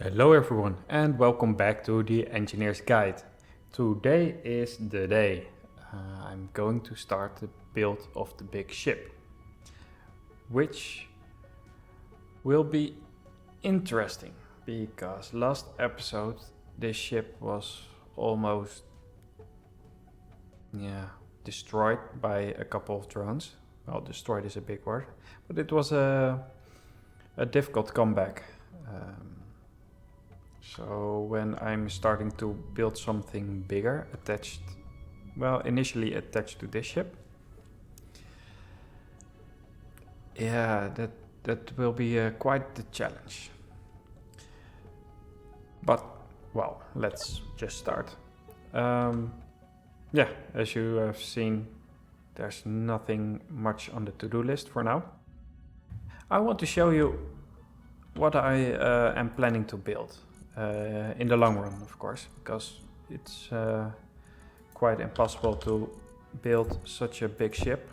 Hello everyone and welcome back to the Engineer's Guide. Today is the day. I'm going to start the build of the big ship, which will be interesting because last episode this ship was almost destroyed by a couple of drones. Well, destroyed is a big word, but it was a difficult comeback. So when I'm starting to build something bigger initially attached to this ship, that will be quite the challenge. But well, let's just start. As you have seen, there's nothing much on the to-do list for now. I want to show you what I am planning to build. In the long run, of course, because it's quite impossible to build such a big ship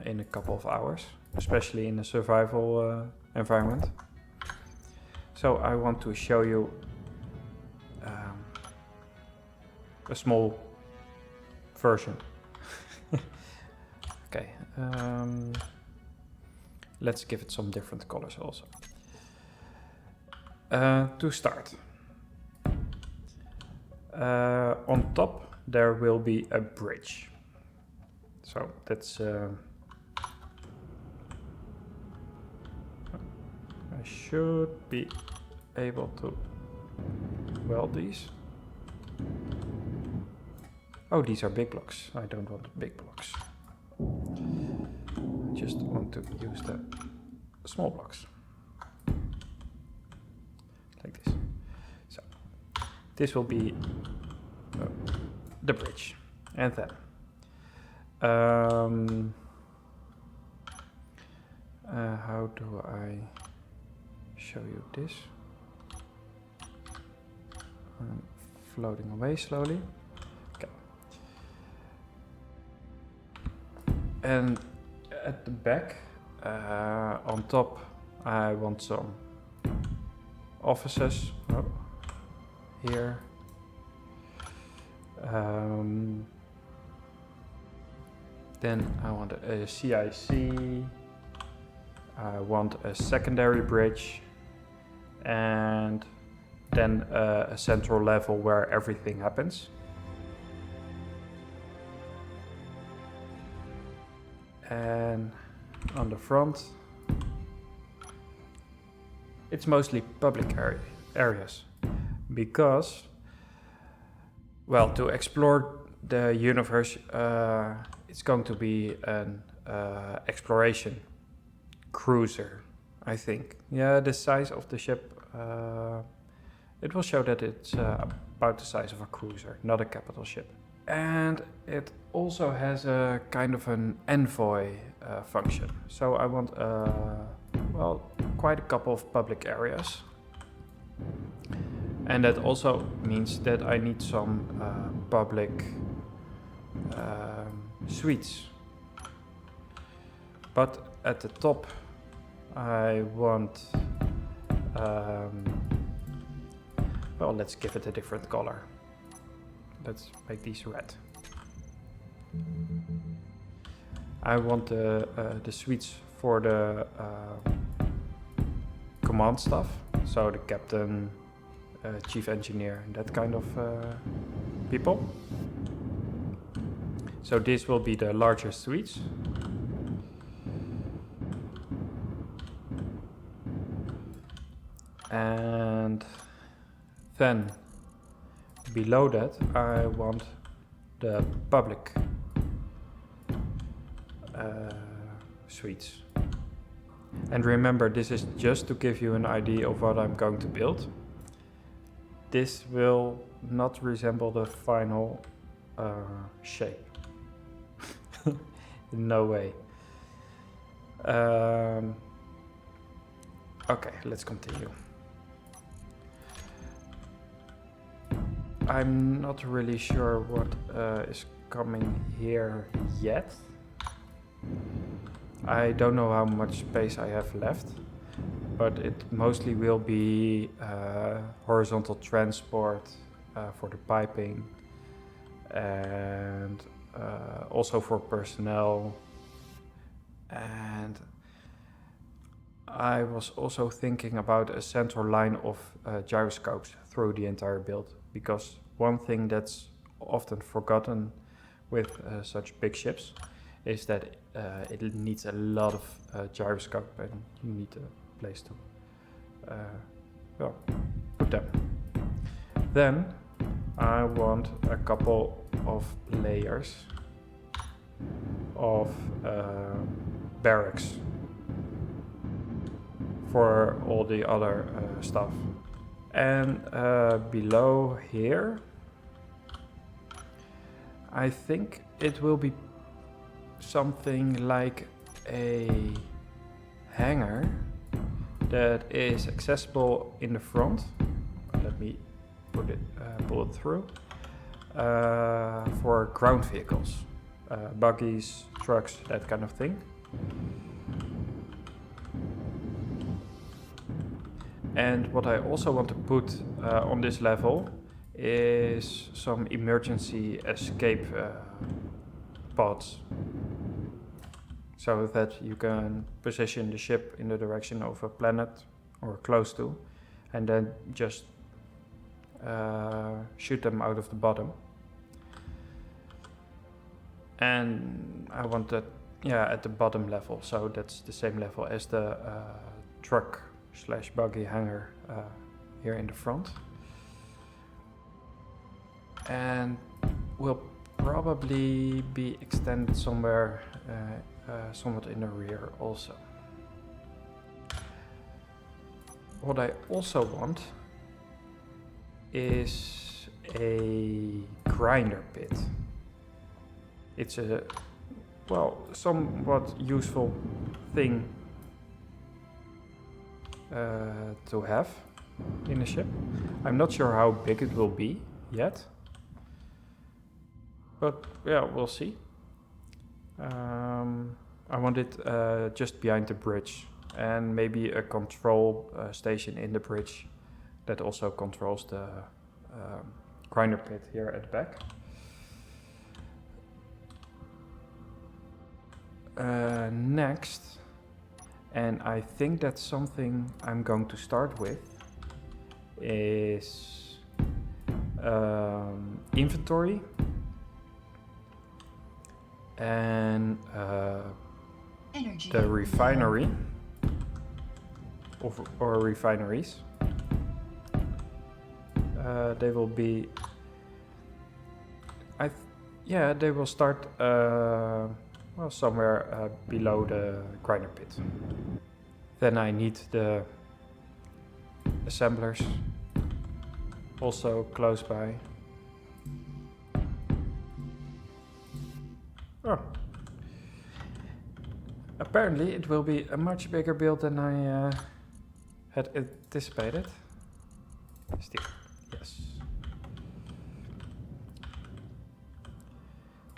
in a couple of hours, especially in a survival environment. So I want to show you a small version. Okay, let's give it some different colors also. To start, on top there will be a bridge, so that's I should be able to weld these. Oh, these are big blocks. I don't want big blocks, I just want to use the small blocks. Like this. So this will be the bridge, and then how do I show you this? I'm floating away slowly. Okay. And at the back, on top, I want some offices here. Then I want a CIC. I want a secondary bridge, and then a central level where everything happens. And on the front, it's mostly public areas because, well, to explore the universe, it's going to be an exploration cruiser, I think. Yeah, the size of the ship, it will show that it's about the size of a cruiser, not a capital ship. And it also has a kind of an envoy function. So I want quite a couple of public areas, and that also means that I need some public suites. But at the top I want let's give it a different color. Let's make these red. I want the suites for the command staff, so the captain, chief engineer, that kind of people. So this will be the larger suites. And then below that I want the public suites. And remember, this is just to give you an idea of what I'm going to build. This will not resemble the final shape. No way. Okay, let's continue. I'm not really sure what is coming here yet. I don't know how much space I have left. but it mostly will be horizontal transport for the piping, and also for personnel. And I was also thinking about a central line of gyroscopes through the entire build, because one thing that's often forgotten with such big ships is that it needs a lot of gyroscope, and you need a place to well, put them. Then I want a couple of layers of barracks for all the other stuff. And below here, I think it will be something like a hangar that is accessible in the front. Let me pull it through for ground vehicles, buggies, trucks, that kind of thing. And what I also want to put on this level is some emergency escape pods, so that you can position the ship in the direction of a planet or close to, and then just shoot them out of the bottom. And I want that, at the bottom level, so that's the same level as the truck / buggy hangar here in the front. And will probably be extended somewhere somewhat in the rear also. What I also want is a grinder pit. It's a, somewhat useful thing to have in a ship. I'm not sure how big it will be yet, but we'll see. I want it just behind the bridge, and maybe a control station in the bridge that also controls the grinder pit here at the back. Next, and I think that's something I'm going to start with, is inventory and the refinery or refineries. They will be, they will start somewhere below the grinder pit. Then I need the assemblers also close by. Apparently it will be a much bigger build than I had anticipated. Still, yes.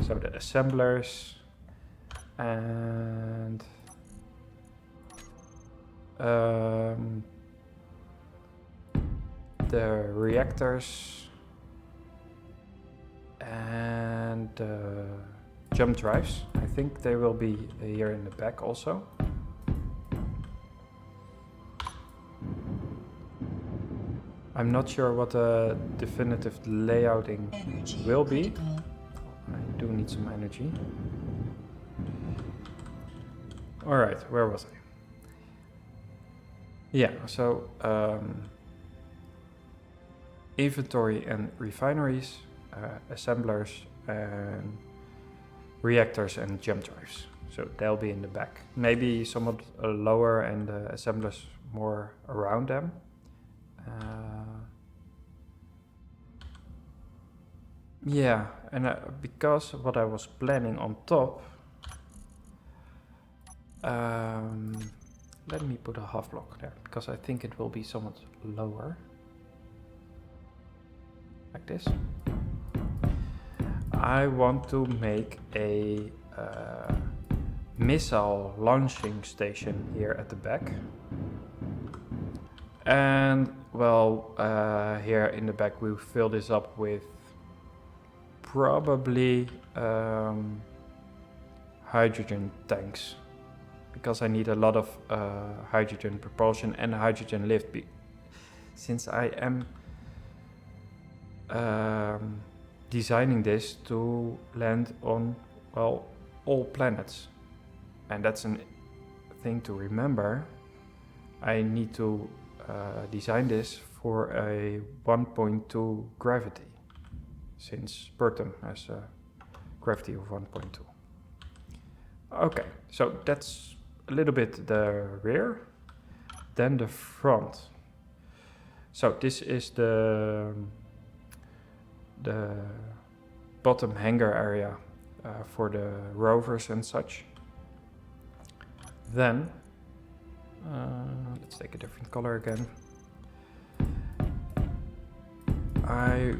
So the assemblers and the reactors and the jump drives. I think they will be here in the back also. I'm not sure what the definitive layouting will be. I do need some energy. Alright, where was I? Yeah, so inventory and refineries, assemblers and reactors and jump drives. So they'll be in the back. Maybe somewhat lower and the assemblers more around them. And because what I was planning on top, let me put a half block there, because I think it will be somewhat lower, like this. I want to make a missile launching station here at the back. And well, here in the back we fill this up with probably hydrogen tanks, because I need a lot of hydrogen propulsion and hydrogen lift, since I am designing this to land on, well, all planets. And that's a thing to remember. I need to design this for a 1.2 gravity, since Pertum has a gravity of 1.2. Okay, so that's a little bit the rear. Then the front. So this is the bottom hangar area for the rovers and such. Then let's take a different color again. I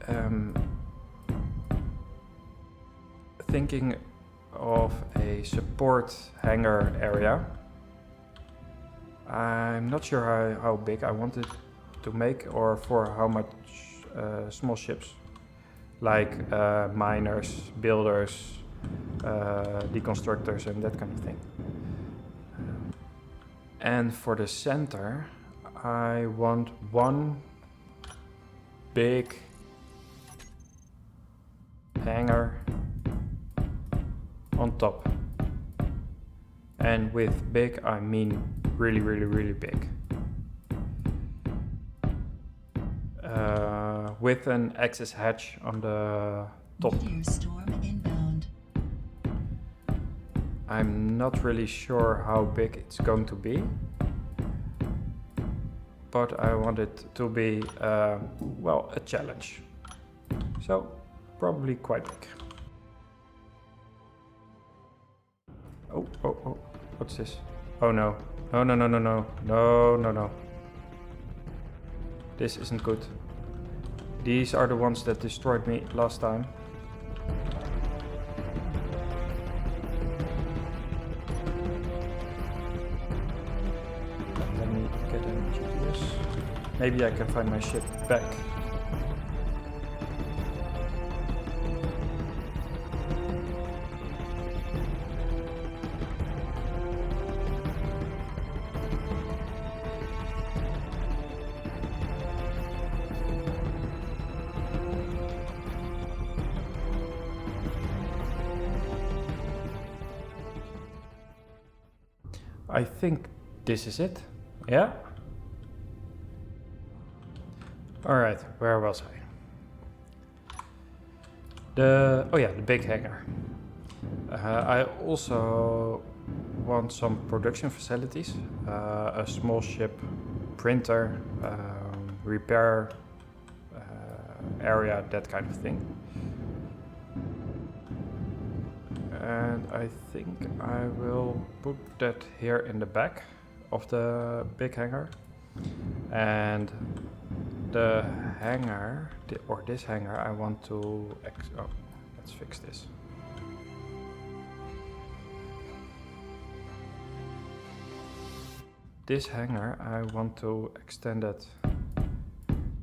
am thinking of a support hangar area. I'm not sure how big I want it to make, or for how much small ships, like miners, builders, deconstructors and that kind of thing. And for the center, I want one big hangar on top. And with big, I mean really, really, really big. With an access hatch on the top. Storm inbound. I'm not really sure how big it's going to be, but I want it to be, well, a challenge. So, probably quite big. Oh, what's this? Oh no. No. This isn't good. These are the ones that destroyed me last time. Let me get a GPS. Maybe I can find my ship back. I think this is it. Yeah? Alright, where was I? The big hangar. I also want some production facilities, a small ship, printer, repair area, that kind of thing. And I think I will put that here in the back of the big hangar. And the hangar, this hangar, I want to, let's fix this. This hangar, I want to extend it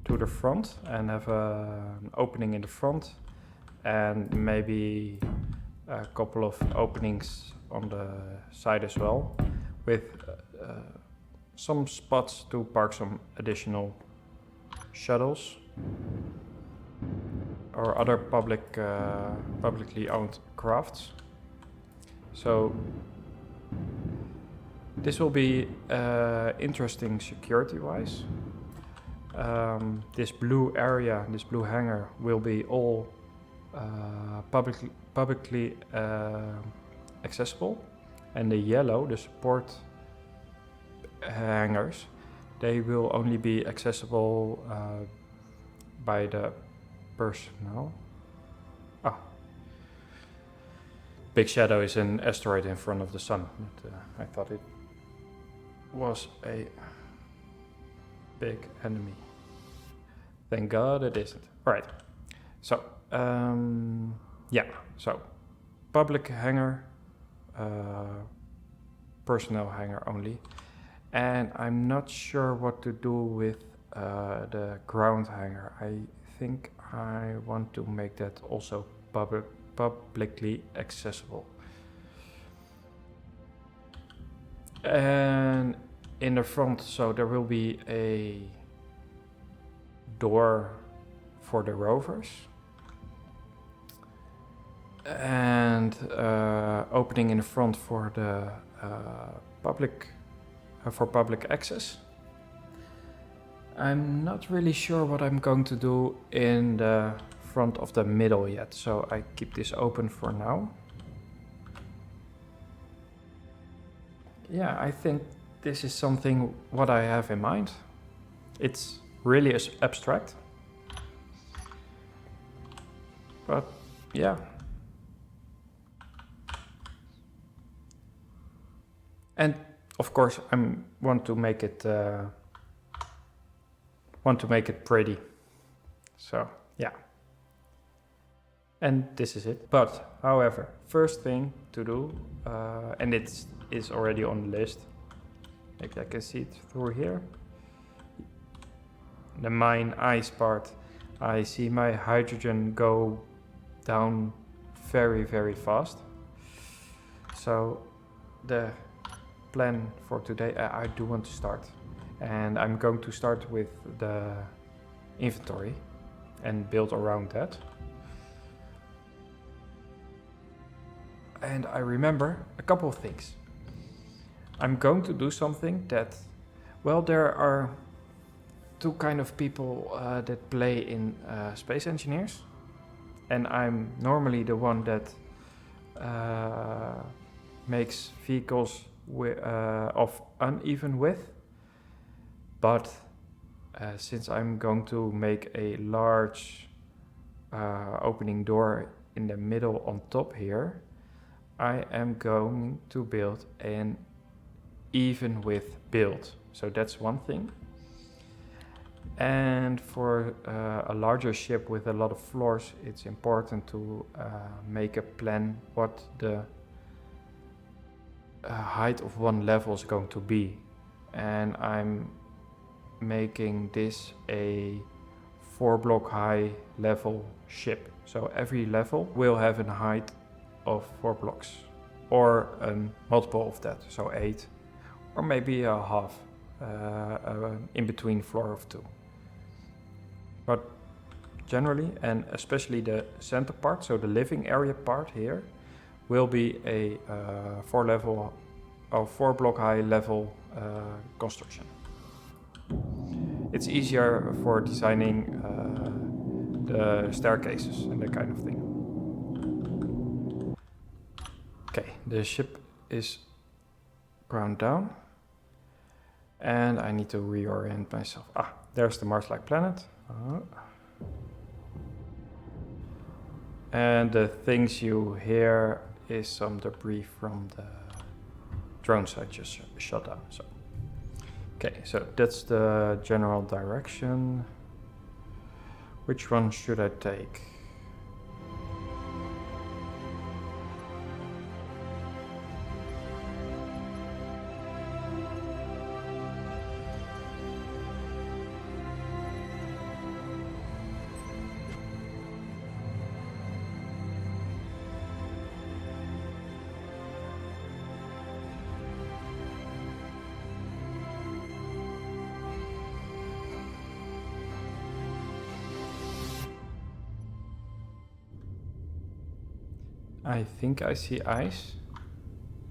to the front and have an opening in the front, and maybe a couple of openings on the side as well, with some spots to park some additional shuttles or other publicly owned crafts. So this will be interesting security-wise. This blue area, this blue hangar, will be all publicly accessible, and the yellow, the support hangars, they will only be accessible by the personnel. Big Shadow is an asteroid in front of the sun. But, I thought it was a big enemy. Thank God it isn't. Alright, so so public hangar, personnel hangar only, And I'm not sure what to do with the ground hanger. I think I want to make that also publicly accessible. And in the front, so there will be a door for the rovers and opening in the front for the public access. I'm not really sure what I'm going to do in the front of the middle yet, so I keep this open for now. Yeah, I think this is something what I have in mind. It's really abstract, but yeah. And of course, I want to make it pretty. So yeah. And this is it. But however, first thing to do, and it is already on the list. Maybe I can see it through here. The mine ice part. I see my hydrogen go down very, very fast. So the plan for today, I do want to start. And I'm going to start with the inventory and build around that. And I remember a couple of things. I'm going to do something that, well, there are two kind of people that play in Space Engineers. And I'm normally the one that makes vehicles of uneven width. But since I'm going to make a large opening door in the middle on top here, I am going to build an even width build. So that's one thing. And for a larger ship with a lot of floors, it's important to make a plan what the height of one level is going to be. And I'm making this a 4-block high level ship. So every level will have a height of 4 blocks or a multiple of that, so 8 or maybe a half in between floor of 2. But generally, and especially the center part, so the living area part here, will be a 4-block high level construction. It's easier for designing the staircases and that kind of thing. Okay, the ship is ground down and I need to reorient myself. There's the Mars-like planet. And the things you hear is some debris from the drones I just shot down. So, okay, so that's the general direction. Which one should I take? I think I see ice.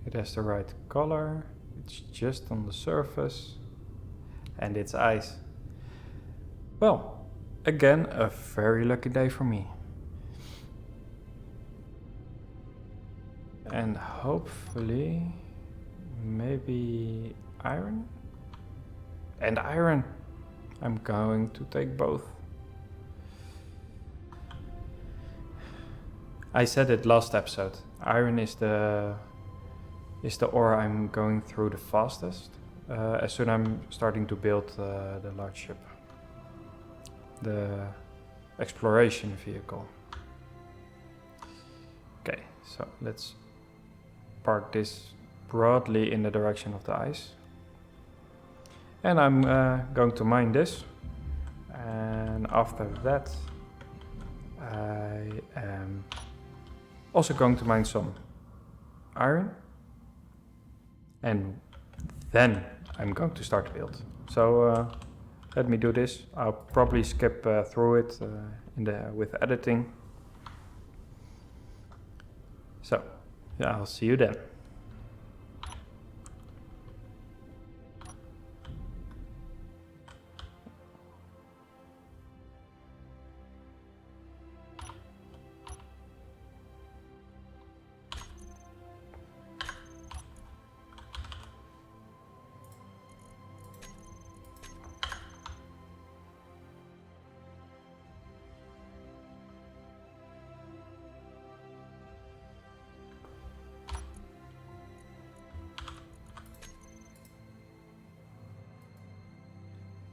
It has the right color. It's just on the surface. And it's ice. Well, again, a very lucky day for me. And hopefully, maybe iron? And iron. I'm going to take both. I said it last episode. Iron is the ore I'm going through the fastest. As soon as I'm starting to build the large ship, the exploration vehicle. Okay, so let's park this broadly in the direction of the ice. And I'm going to mine this. And after that, I am also going to mine some iron. And then I'm going to start the build. So let me do this. I'll probably skip through it with editing. So yeah, I'll see you then.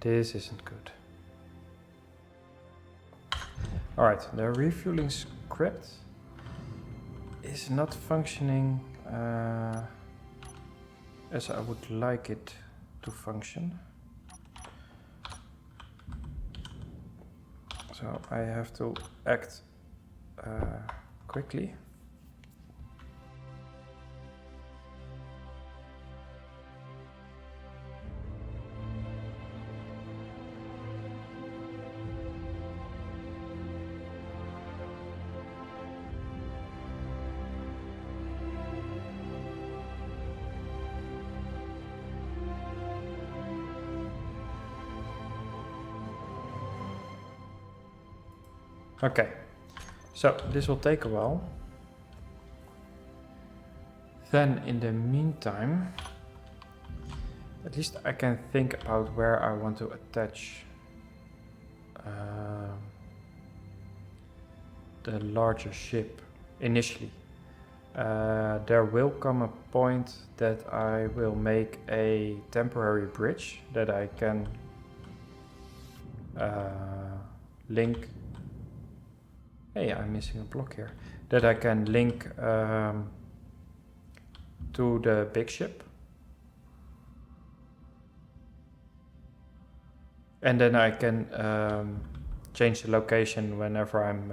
This isn't good. Alright, the refueling script is not functioning as I would like it to function. So I have to act quickly. Okay, so this will take a while. Then in the meantime, at least I can think about where I want to attach the larger ship initially. There will come a point that I will make a temporary bridge that I can link. Hey, I'm missing a block here. That I can link to the big ship. And then I can change the location whenever I'm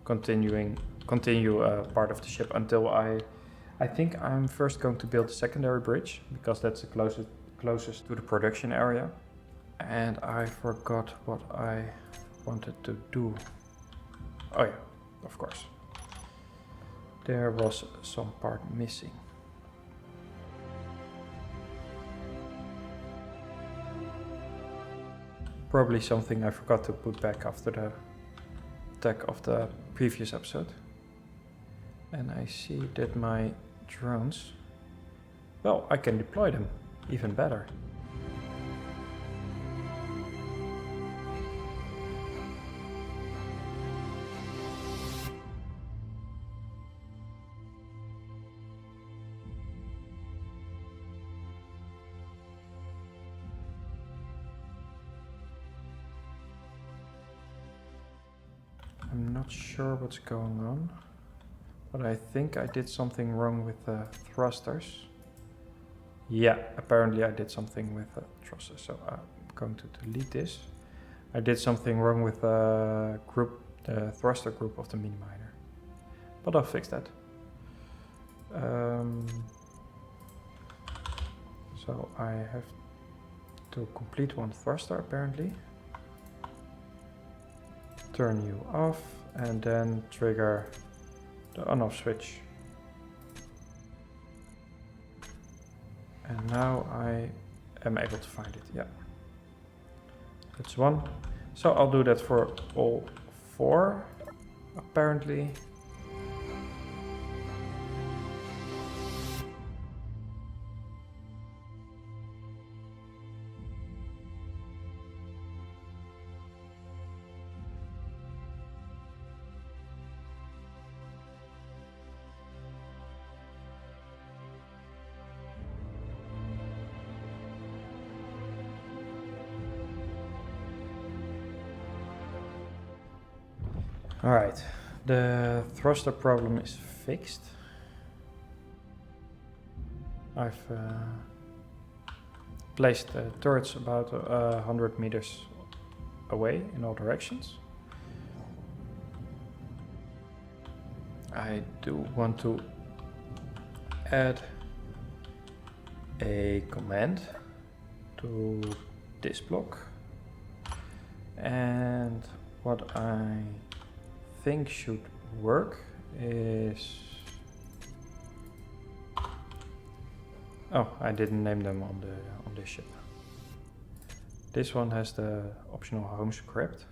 continue part of the ship until I think I'm first going to build a secondary bridge because that's the closest to the production area. And I forgot what I wanted to do. Oh yeah, of course. There was some part missing. Probably something I forgot to put back after the attack of the previous episode. And I see that my drones, well, I can deploy them even better. I'm not sure what's going on, but I think I did something wrong with the thrusters. Yeah, apparently I did something with the thrusters, so I'm going to delete this. I did something wrong with the thruster group of the mini miner, but I'll fix that. So I have to complete one thruster apparently. Turn you off and then trigger the on-off switch. And now I am able to find it, yeah. That's one. So I'll do that for all four, apparently. Alright, the thruster problem is fixed. I've place the turrets about 100 meters away in all directions. I do want to add a command to this block, and what I think should work is, oh, I didn't name them on this ship. This one has the optional home script.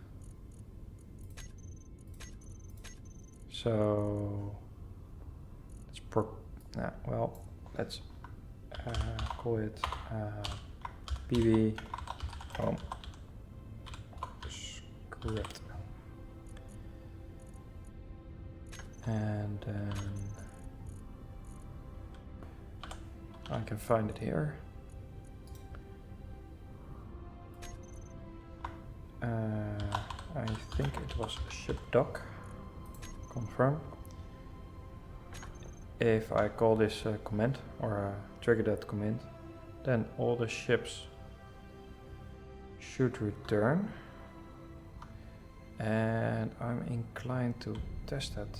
So let's call it PB home script, and then I can find it here. I think it was ship dock. Confirm. If I call this command or trigger that command, then all the ships should return, and I'm inclined to test that.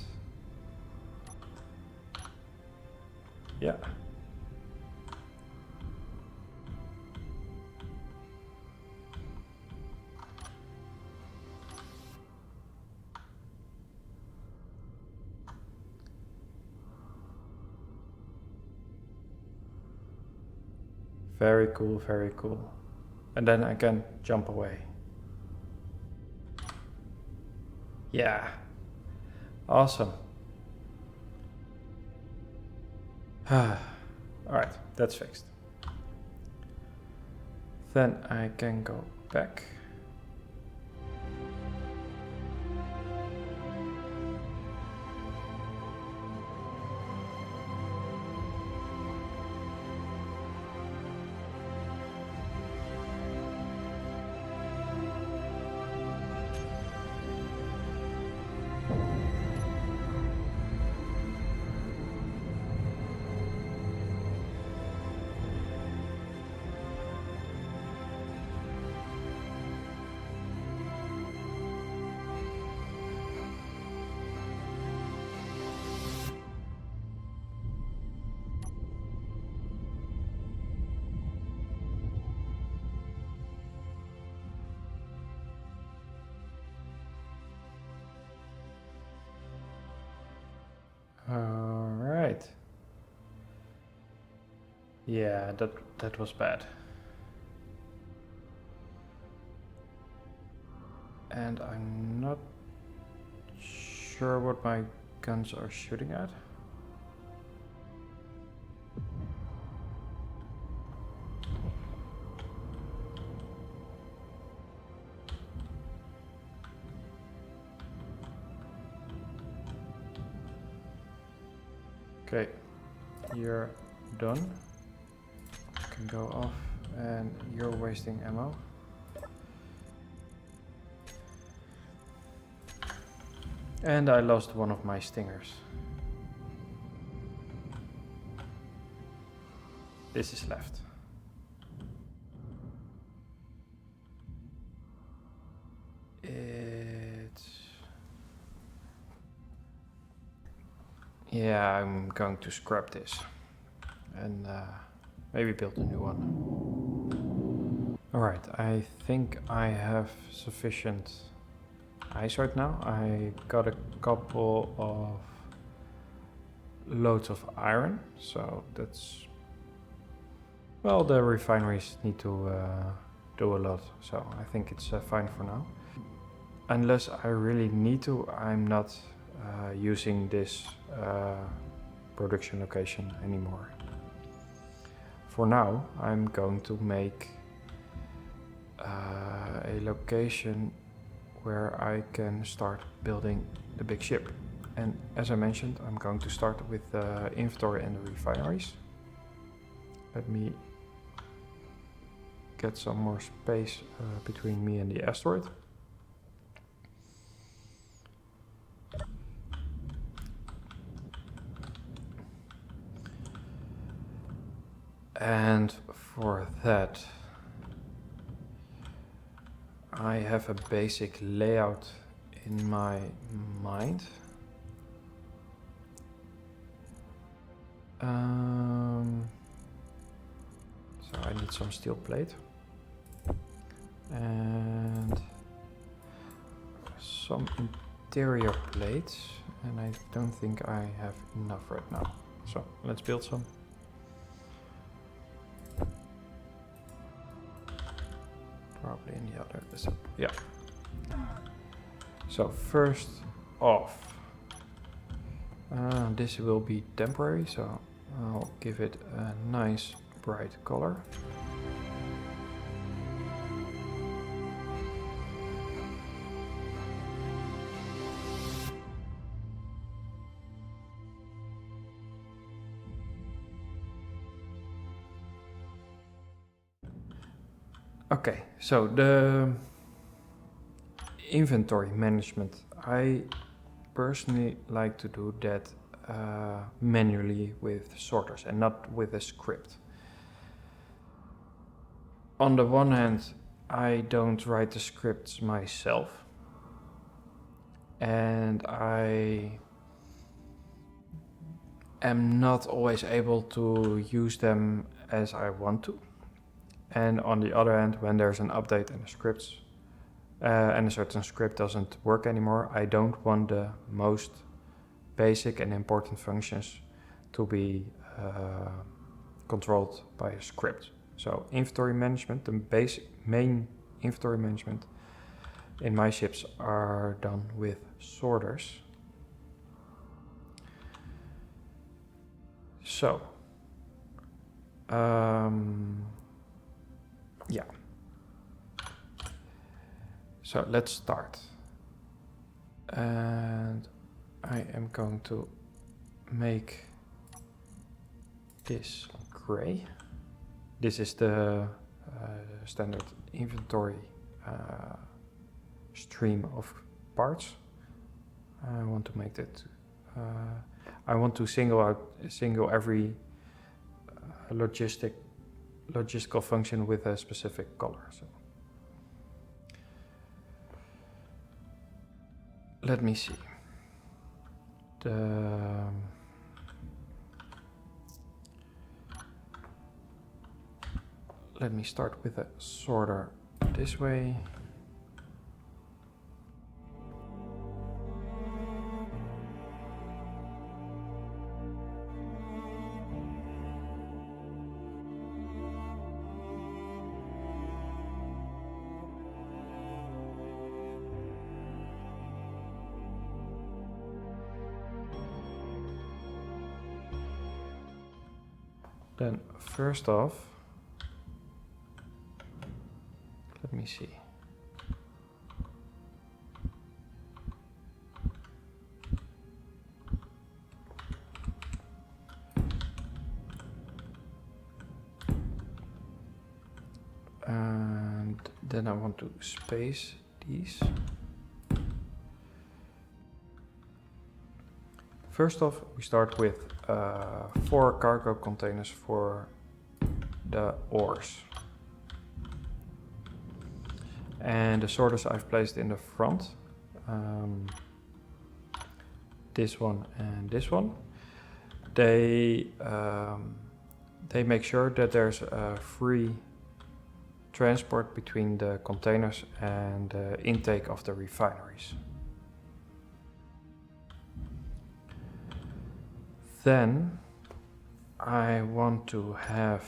Yeah. Very cool, very cool. And then I can jump away. Yeah. Awesome. Alright, that's fixed. Then I can go back. Alright. Yeah, that was bad. And I'm not sure what my guns are shooting at. Okay, you're done. You can go off, and you're wasting ammo. And I lost one of my stingers. This is left. Yeah, I'm going to scrap this and maybe build a new one. Alright, I think I have sufficient ice right now. I got a couple of loads of iron, so that's, well, the refineries need to do a lot, so I think it's fine for now. Unless I really need to, I'm not using this production location anymore. For now, I'm going to make a location where I can start building the big ship. And as I mentioned, I'm going to start with the inventory and the refineries. Let me get some more space between me and the asteroid. And for that, I have a basic layout in my mind. So I need some steel plate and some interior plates, and I don't think I have enough right now. So let's build some. Probably in the other, so yeah. So first off, this will be temporary, so I'll give it a nice bright color. Okay, so the inventory management, I personally like to do that manually with sorters and not with a script. On the one hand, I don't write the scripts myself, and I am not always able to use them as I want to. And on the other hand, when there's an update in the scripts and a certain script doesn't work anymore, I don't want the most basic and important functions to be controlled by a script. So inventory management, the main inventory management in my ships are done with sorters. So, yeah. So let's start. And I am going to make this gray. This is the standard inventory stream of parts. I want to make that. I want to single every logistical function with a specific color. So let me see. Let me start with a sorter this way. Then first off, let me see. And then I want to space these. First off, we start with 4 cargo containers for the ores. And the sorters I've placed in the front, this one and this one, they make sure that there's a free transport between the containers and the intake of the refineries. Then I want to have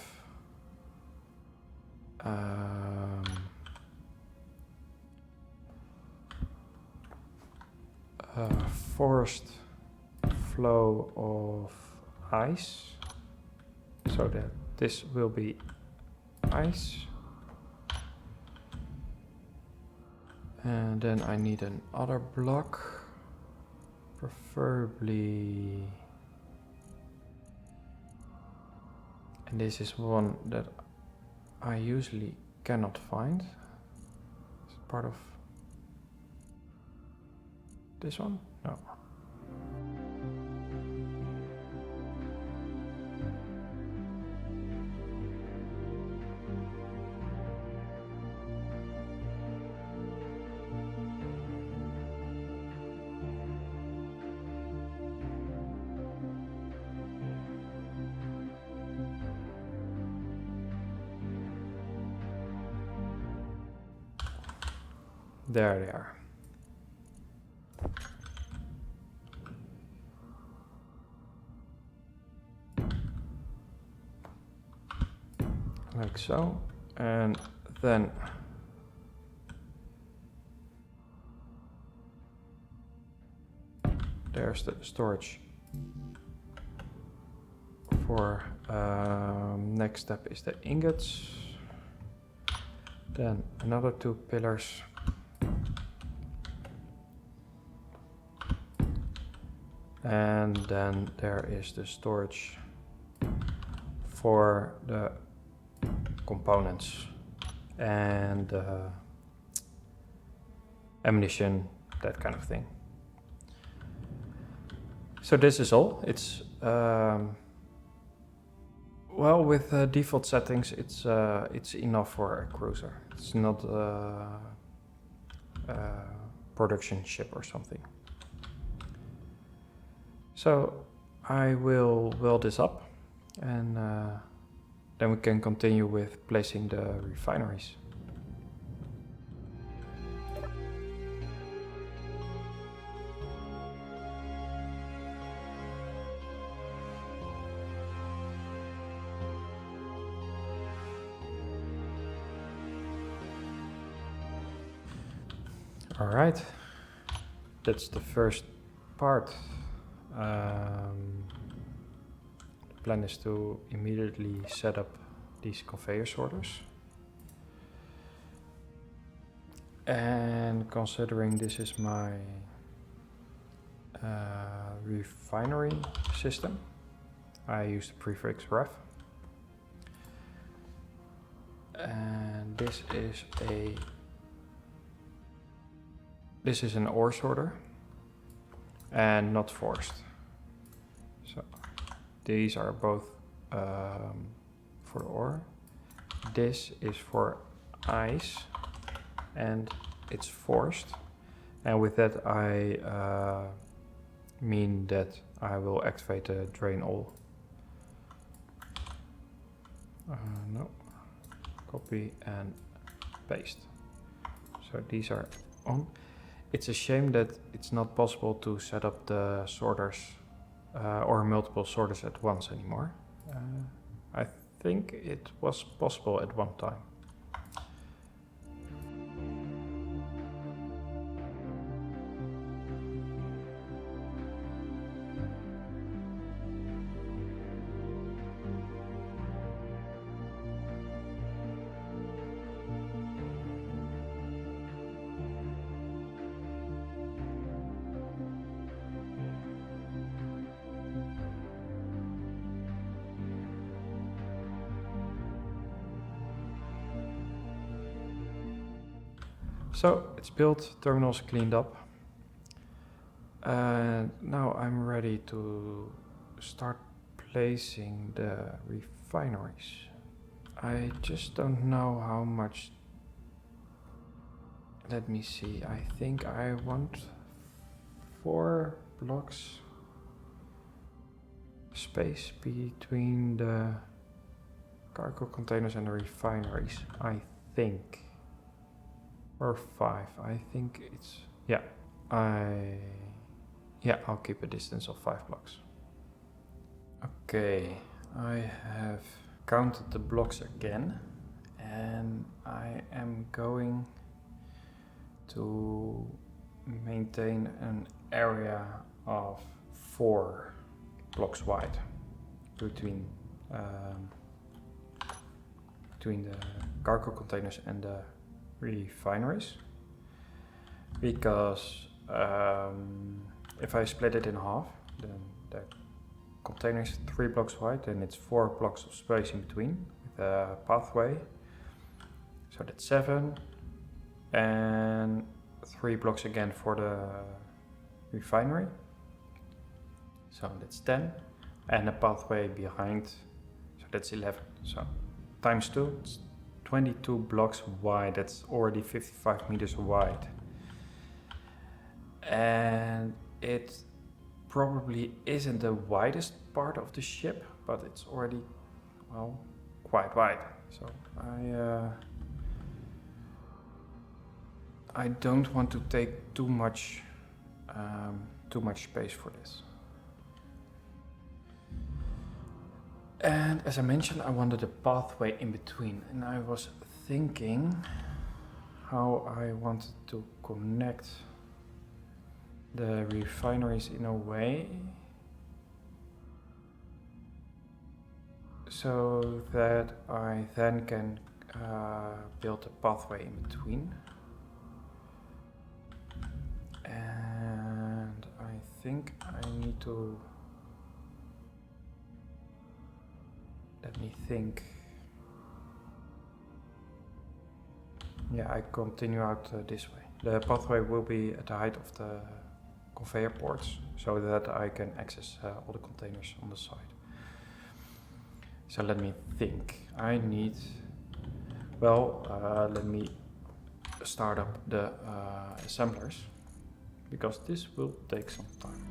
a forced flow of ice, so that this will be ice. And then I need another block, preferably, and this is one that I usually cannot find. It's part of this one? No. There they are. Like so, and then there's the storage for next step is the ingots, then another 2 pillars, and then there is the storage for the components and ammunition, that kind of thing. So this is all. It's well, with default settings, it's enough for a cruiser. It's not a production ship or something. So I will weld this up, and then we can continue with placing the refineries. All right, that's the first part. The plan is to immediately set up these conveyor sorters. And considering this is my refinery system, I use the prefix ref. And this is an ore sorter and not forced. So these are both for the ore. This is for ice and it's forced. And with that I mean that I will activate the drain all. No, copy and paste. So these are on. It's a shame that it's not possible to set up the sorters or multiple sorters at once anymore. I think it was possible at one time. So it's built, terminals cleaned up, and now I'm ready to start placing the refineries. I just don't know how much. Let me see, I think I want 4 blocks space between the cargo containers and the refineries, I think. Or 5, I think it's, yeah, I'll keep a distance of 5 blocks. Okay, I have counted the blocks again, and I am going to maintain an area of 4 blocks wide between the cargo containers and the refineries, because if I split it in half, then the container is 3 blocks wide and it's 4 blocks of space in between with a pathway, so that's 7, and 3 blocks again for the refinery, so that's 10, and a pathway behind, so that's 11, so times 2, it's 22 blocks wide. That's already 55 meters wide, and it probably isn't the widest part of the ship, but it's already, well, quite wide. So I don't want to take too much space for this. And as I mentioned, I wanted a pathway in between, and I was thinking how I wanted to connect the refineries in a way so that I then can build a pathway in between. And I think I need to, let me think. Yeah, I continue out this way. The pathway will be at the height of the conveyor ports so that I can access all the containers on the side. So let me think. I need, well, let me start up the assemblers, because this will take some time.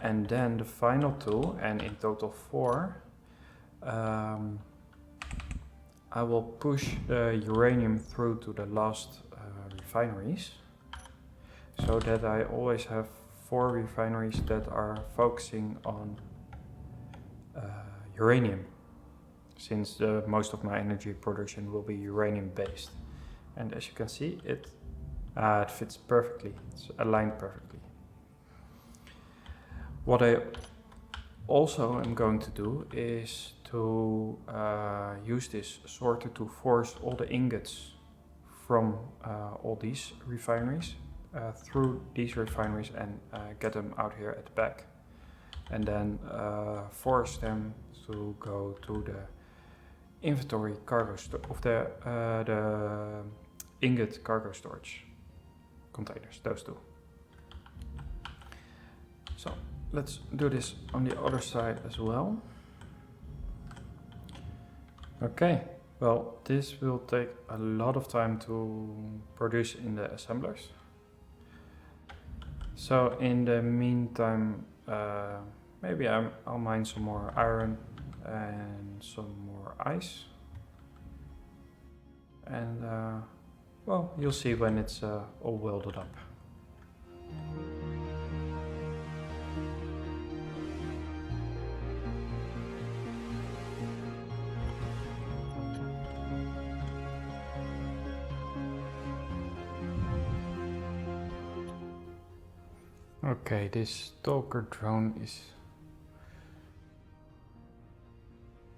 And then the final two, and in total 4, I will push the uranium through to the last refineries, so that I always have 4 refineries that are focusing on uranium, since most of my energy production will be uranium based. And as you can see, it fits perfectly, it's aligned perfectly. What I also am going to do is to use this sorter to force all the ingots from all these refineries through these refineries and get them out here at the back, and then force them to go to the inventory cargo of the ingot cargo storage containers, those two. So let's do this on the other side as well. Okay, well, this will take a lot of time to produce in the assemblers. So in the meantime, maybe I'll mine some more iron and some more ice. And well, you'll see when it's all welded up. Okay, this stalker drone is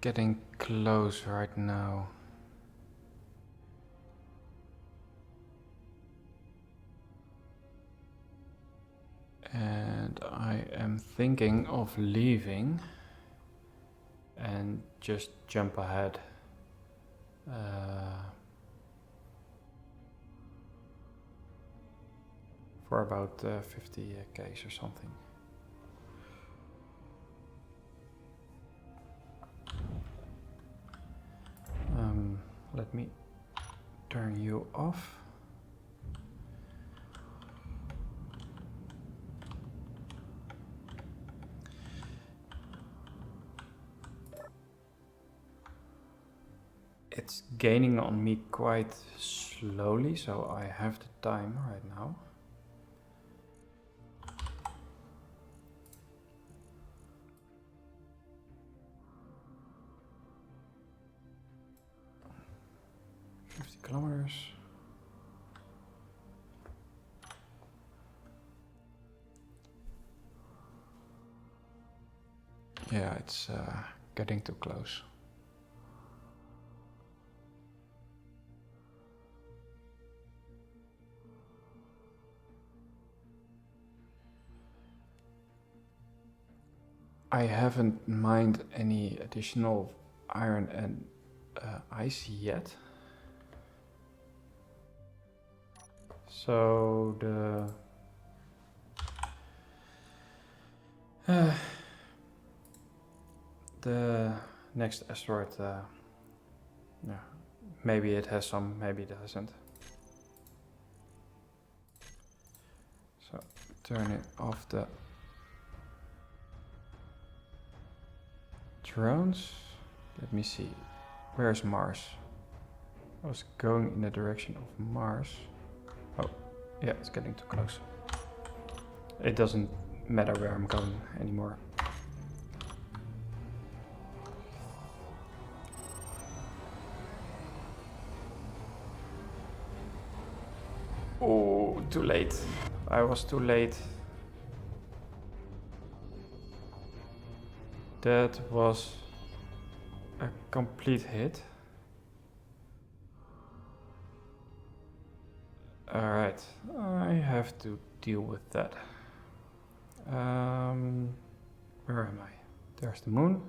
getting close right now. And I am thinking of leaving and just jump ahead. For about 50 Ks or something. Let me turn you off. It's gaining on me quite slowly, so I have the time right now. Kilometers. Yeah, it's getting too close. I haven't mined any additional iron and icy yet. So the next asteroid, yeah, maybe it has some, maybe it doesn't. So turning off the drones. Let me see. Where's Mars? I was going in the direction of Mars. Oh, yeah, it's getting too close. It doesn't matter where I'm going anymore. Oh, too late. I was too late. That was a complete hit. Alright, I have to deal with that. Where am I? There's the moon.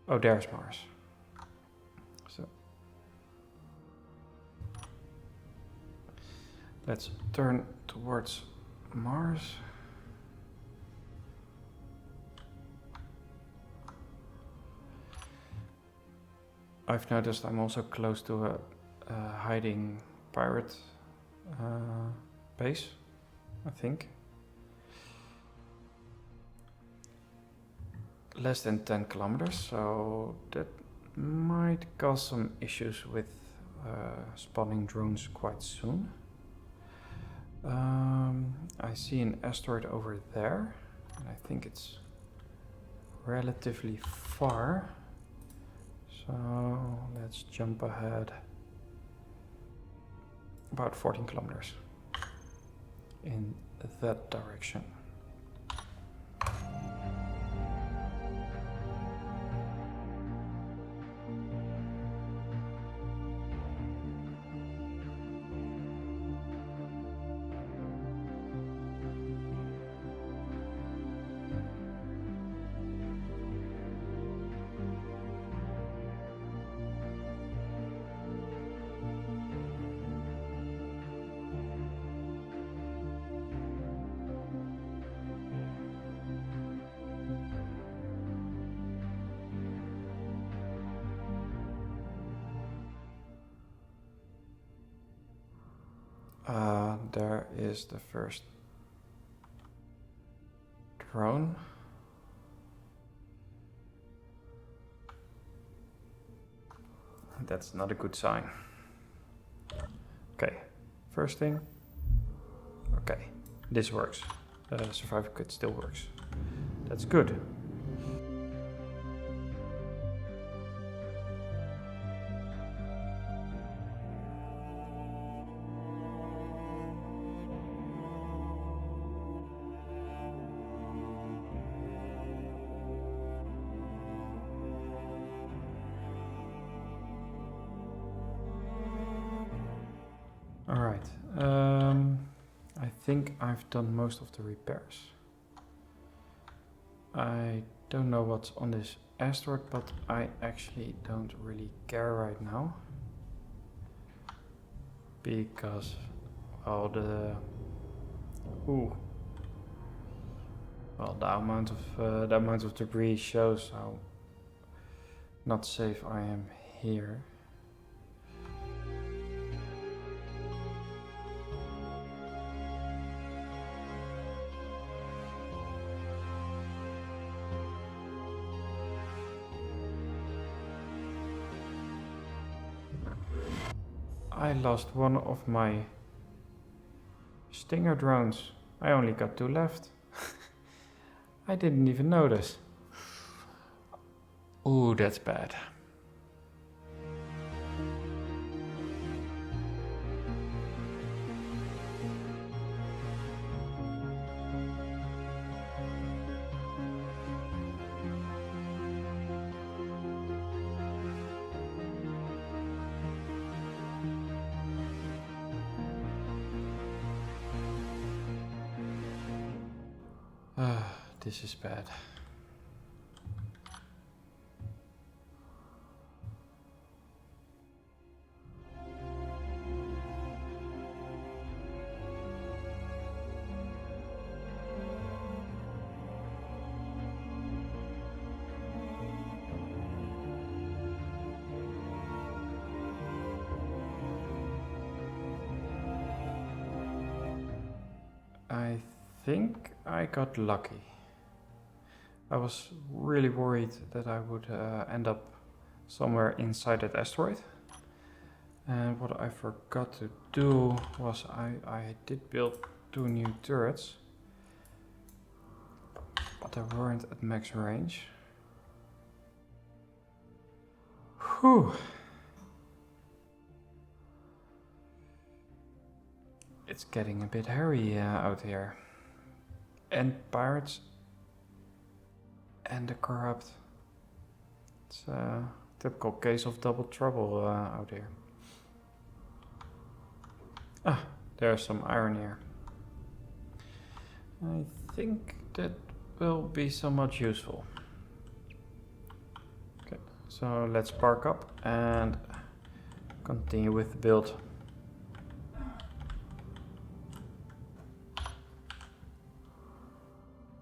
Oh, there's Mars. So let's turn towards Mars. I've noticed I'm also close to a hiding pirate base, I think. Less than 10 kilometers, so that might cause some issues with spawning drones quite soon. I see an asteroid over there, and I think it's relatively far. So let's jump ahead about 14 kilometers in that direction. There is the first drone. That's not a good sign. Okay, first thing. Okay, this works. Survival kit still works. That's good. Alright, I think I've done most of the repairs. I don't know what's on this asteroid, but I actually don't really care right now. Because, well, the amount of debris shows how not safe I am here. I lost one of my Stinger drones. I only got 2 left. I didn't even notice. Ooh, that's bad. This is bad. I think I got lucky. I was really worried that I would end up somewhere inside that asteroid. And what I forgot to do was I did build 2 new turrets, but they weren't at max range. Whew. It's getting a bit hairy out here. And pirates and the corrupt. It's a typical case of double trouble out here. Ah, there's some iron here. I think that will be somewhat useful. Okay, so let's park up and continue with the build.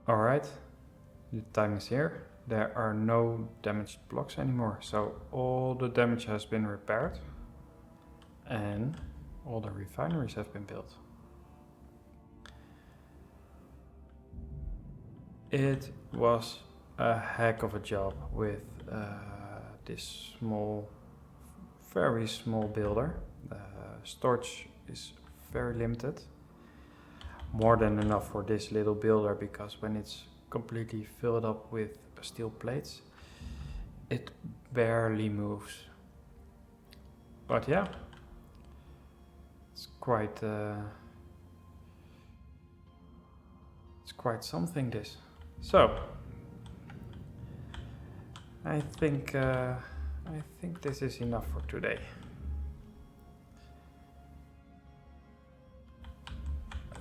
Alright, the time is here. There are no damaged blocks anymore, so all the damage has been repaired and all the refineries have been built. It was a heck of a job with this small, very small builder. The storage is very limited. More than enough for this little builder, because when it's completely filled up with steel plates, it barely moves. But yeah, it's quite something, this. So I think this is enough for today.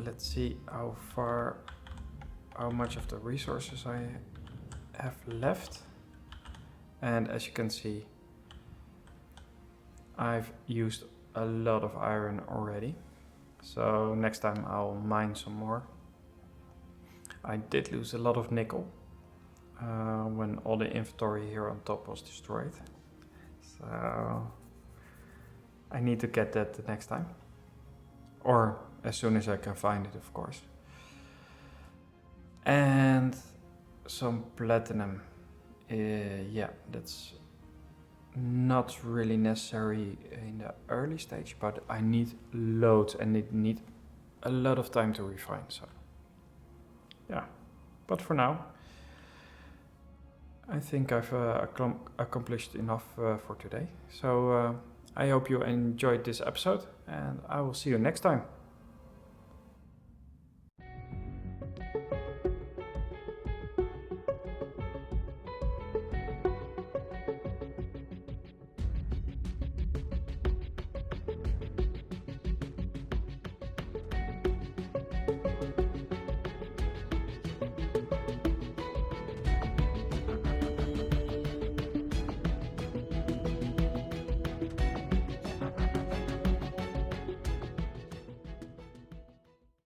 Let's see how much of the resources I have left. And as you can see, I've used a lot of iron already. So next time I'll mine some more. I did lose a lot of nickel when all the inventory here on top was destroyed. So I need to get that the next time. Or as soon as I can find it, of course. And some platinum. Yeah, that's not really necessary in the early stage, but I need loads and it need a lot of time to refine. So yeah, but for now, I think I've accomplished enough for today. So I hope you enjoyed this episode, and I will see you next time.